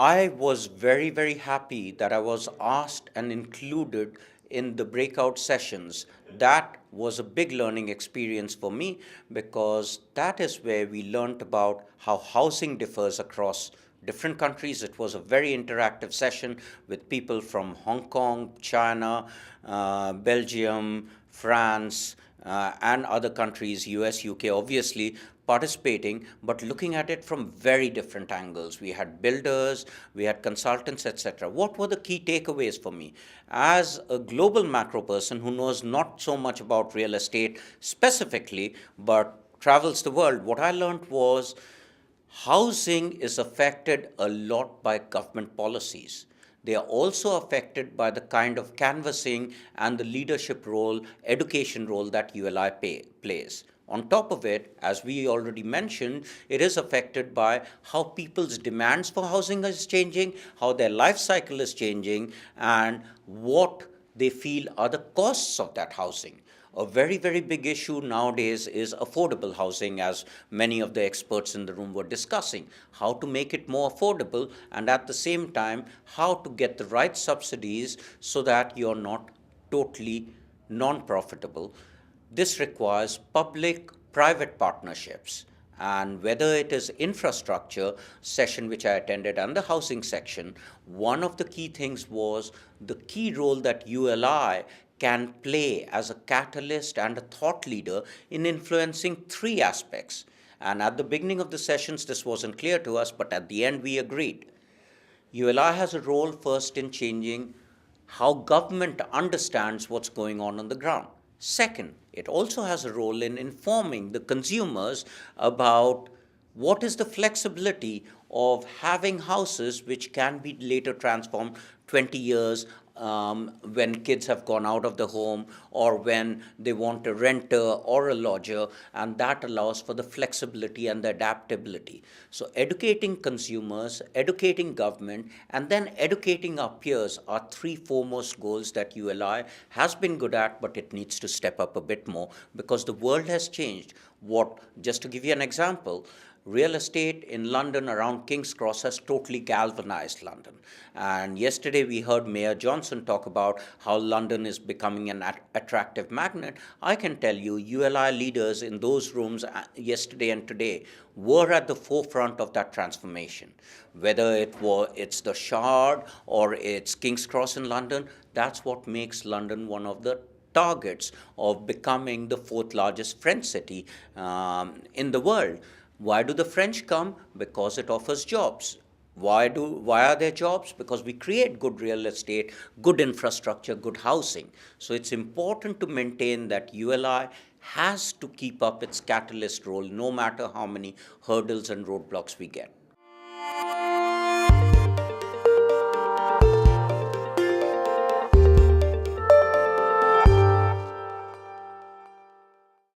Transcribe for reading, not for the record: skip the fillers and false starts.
I was very, very happy that I was asked and included in the breakout sessions. That was a big learning experience for me because that is where we learned about how housing differs across different countries. It was a very interactive session with people from Hong Kong, China, Belgium, France, and other countries, US, UK, obviously participating, but looking at it from very different angles. We had builders, we had consultants, etc. What were the key takeaways for me? As a global macro person who knows not so much about real estate specifically, but travels the world, what I learned was housing is affected a lot by government policies. They are also affected by the kind of canvassing and the leadership role, education role that ULI plays. On top of it, as we already mentioned, it is affected by how people's demands for housing is changing, how their life cycle is changing, and what they feel are the costs of that housing. A very, very big issue nowadays is affordable housing, as many of the experts in the room were discussing. How to make it more affordable, and at the same time, how to get the right subsidies so that you're not totally non profitable. This requires public private partnerships. And whether it is infrastructure session which I attended and the housing section, one of the key things was the key role that ULI can play as a catalyst and a thought leader in influencing three aspects. And at the beginning of the sessions, this wasn't clear to us, but at the end, we agreed. ULI has a role first in changing how government understands what's going on the ground. Second, it also has a role in informing the consumers about what is the flexibility of having houses which can be later transformed 20 years when kids have gone out of the home or when they want a renter or a lodger, and that allows for the flexibility and the adaptability. So, educating consumers, educating government, and then educating our peers are three foremost goals that ULI has been good at, but it needs to step up a bit more because the world has changed. Just to give you an example, real estate in London around King's Cross has totally galvanized London. And yesterday we heard Mayor Johnson talk about how London is becoming an attractive magnet. I can tell you, ULI leaders in those rooms yesterday and today were at the forefront of that transformation. Whether it's the Shard or it's King's Cross in London, that's what makes London one of the targets of becoming the fourth largest French city in the world. Why do the French come? Because it offers jobs. Why are there jobs? Because we create good real estate, good infrastructure, good housing. So it's important to maintain that ULI has to keep up its catalyst role no matter how many hurdles and roadblocks we get.